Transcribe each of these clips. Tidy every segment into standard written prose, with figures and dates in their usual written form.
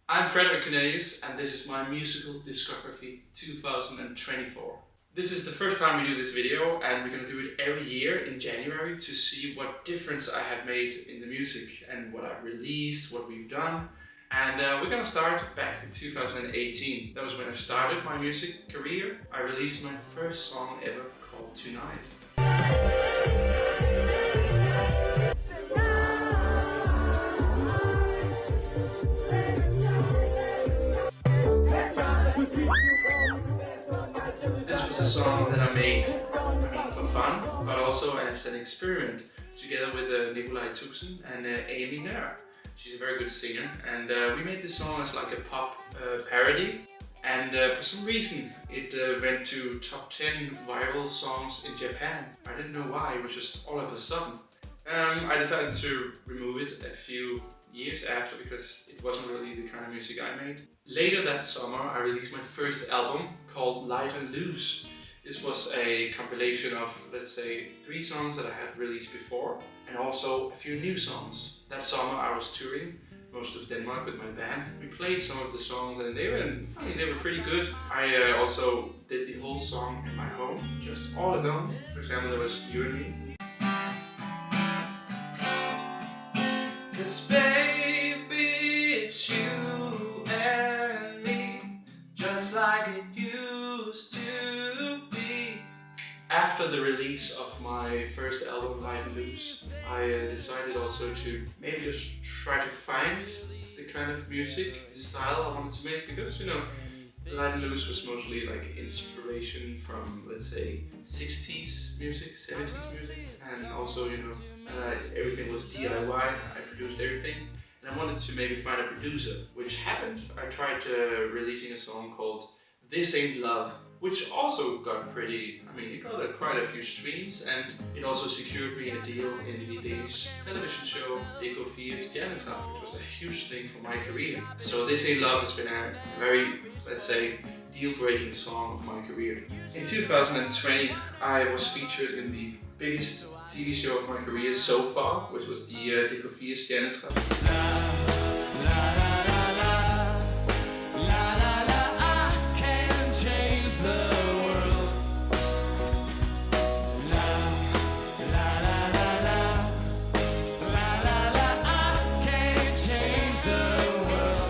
I'm Frederik Cornelius, and this is my musical discography 2024. This is the first time we do this video, and we're going to do it every year in January to see what difference I have made in the music and what I've released, what we've done. And we're going to start back in 2018. That was when I started my music career. I released my first song ever called Tonight. This was a song that I made for fun, but also as an experiment together with Nikolaj Tuxen and Amy Nør. She's a very good singer, and we made this song as like a pop parody. And for some reason it went to top 10 viral songs in Japan. I didn't know why, it was just all of a sudden. I decided to remove it a few years after because it wasn't really the kind of music I made. Later that summer I released my first album called Light and Loose. This was a compilation of, let's say, 3 songs that I had released before and also a few new songs. That summer I was touring most of Denmark with my band. We played some of the songs and they were pretty good. I also did the whole song at my home, just all alone. For example, there was You and Me. 'Cause baby, it's you and me, just like it used to be. After the release of my first album, Light and Loose, I decided also to maybe just try to find the kind of music style I wanted to make, because, you know, Light and Loose was mostly like inspiration from, let's say, 60s music, 70s music, and also, you know, everything was DIY, I produced everything, and I wanted to maybe find a producer, which happened. I tried releasing a song called This Ain't Love, which also got pretty, it got quite a few streams, and it also secured me a deal in the Danish television show electrifying, which was a huge thing for my career. So This Ain't Love has been a very, let's say, deal-breaking song of my career. In 2020, I was featured in the biggest TV show of my career so far, which was the electrifying.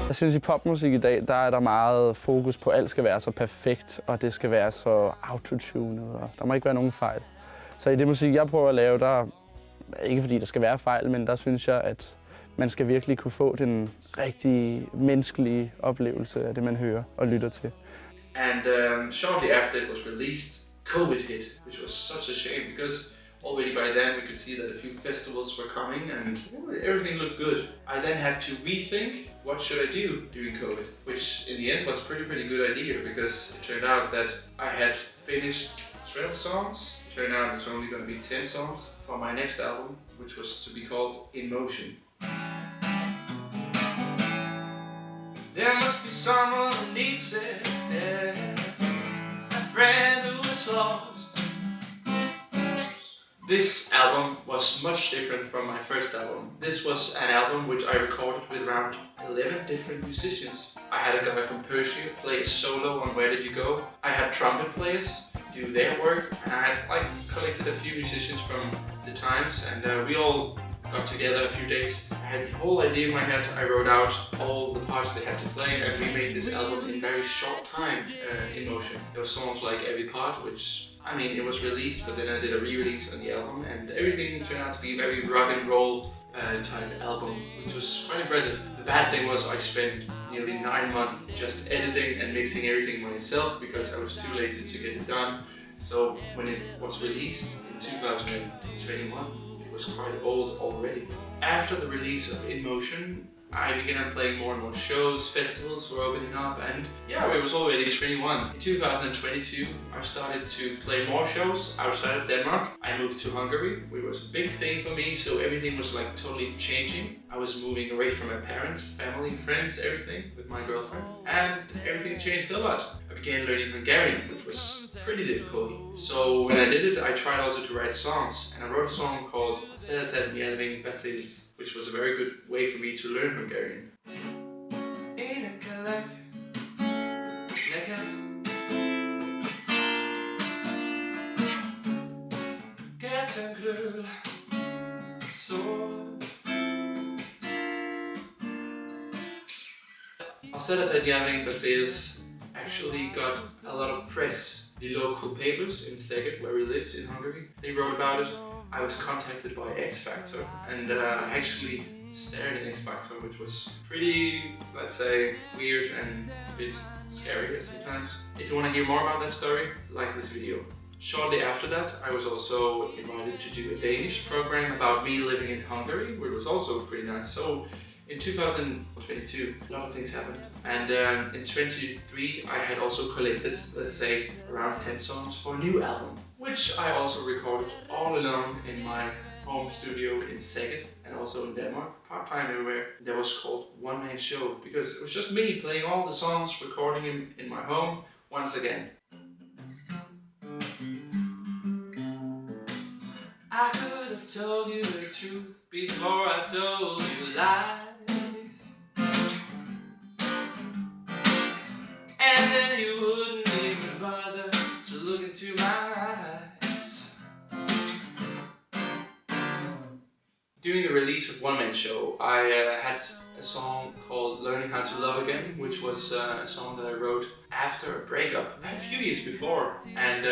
Jeg synes, i popmusik i dag, der er der meget fokus på, at alt skal være så perfekt, og det skal være så autotunet, og der må ikke være nogen fejl. Så i det musik, jeg prøver at lave, der ikke fordi der skal være fejl, men der synes jeg, at man skal virkelig kunne få den rigtige menneskelige oplevelse af det, man hører og lytter til. And shortly after it was released, COVID hit, which was such a shame because already by then we could see that a few festivals were coming and everything looked good. I then had to rethink what should I do during COVID, which in the end was pretty good idea, because it turned out that I had finished 12 songs. It turned out it was only going to be 10 songs for my next album, which was to be called In Motion. There must be someone who needs it, yeah. A friend who is lost. This album was much different from my first album. This was an album which I recorded with around 11 different musicians. I had a guy from Persia play a solo on Where Did You Go. I had trumpet players do their work, and I had collected a few musicians from the times, and we all got together a few days. I had the whole idea in my head. I wrote out all the parts they had to play, and we made this album in very short time. In Motion. There were songs like Every Part, which it was released, but then I did a re-release on the album, and everything turned out to be a very rock and roll type album, which was quite impressive. The bad thing was I spent nearly 9 months just editing and mixing everything myself because I was too lazy to get it done. So when it was released in 2021, it was quite old already. After the release of In Motion, I began playing more and more shows, festivals were opening up, and yeah, it was already 21. In 2022, I started to play more shows outside of Denmark. I moved to Hungary, which was a big thing for me, so everything was like totally changing. I was moving away from my parents, family, friends, everything with my girlfriend, and everything changed a lot. I began learning Hungarian, which was pretty difficult. So when I did it, I tried also to write songs, and I wrote a song called Szereted nyelvén beszélsz, which was a very good way for me to learn Hungarian. In a girl, så. Untitled Chapter actually got a lot of press. The local papers in Szeged, where we lived in Hungary, they wrote about it. I was contacted by X Factor, and I actually starred in X Factor, which was pretty, let's say, weird and a bit scary sometimes. If you want to hear more about that story, like this video. Shortly after that, I was also invited to do a Danish program about me living in Hungary, which was also pretty nice. So in 2022, a lot of things happened. And in 2023, I had also collected, let's say, around 10 songs for a new album, which I also recorded all alone in my home studio in Szeged and also in Denmark, part-time everywhere. That was called One Man Show, because it was just me playing all the songs, recording them in my home once again. I could have told you the truth before I told you lies, and then you wouldn't even bother to look into my eyes. During the release of One Man Show, I had a song called Learning How to Love Again, which was a song that I wrote after a breakup a few years before. And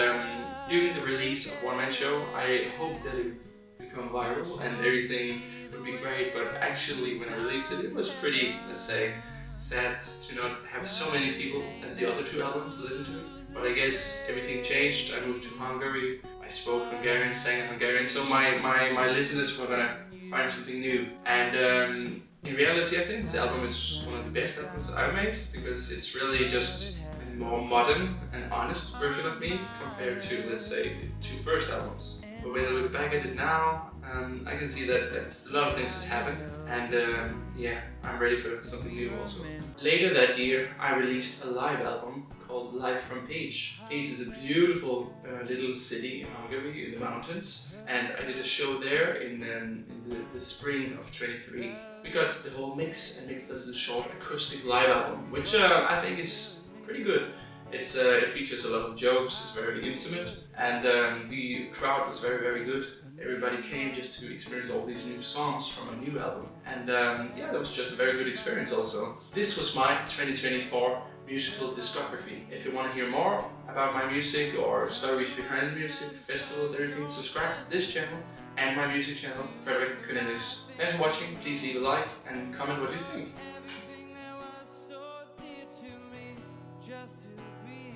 during the release of One Man Show, I hoped that it would become viral and everything would be great, but actually when I released it, it was pretty, let's say, sad to not have so many people as the other two albums to listen to it. But I guess everything changed. I moved to Hungary, I spoke Hungarian, sang in Hungarian, so my listeners were gonna find something new. And in reality, I think this album is one of the best albums I've made, because it's really just a more modern and honest version of me compared to, let's say, the two first albums. But when I look back at it now, I can see that a lot of things has happened, and yeah, I'm ready for something new also. Later that year, I released a live album called From Pécs. Pécs is a beautiful little city in Hungary, in the mountains, and I did a show there in the spring of 23. We got the whole mix and mixed a little short acoustic live album, which I think is pretty good. It features a lot of jokes, it's very intimate, and the crowd was very, very good. Everybody came just to experience all these new songs from a new album. And yeah, that was just a very good experience also. This was my 2024 musical discography. If you want to hear more about my music or stories behind the music, festivals, everything, subscribe to this channel and my music channel, Frederik Cornelius. Thanks for watching, please leave a like and comment what you think. Just to be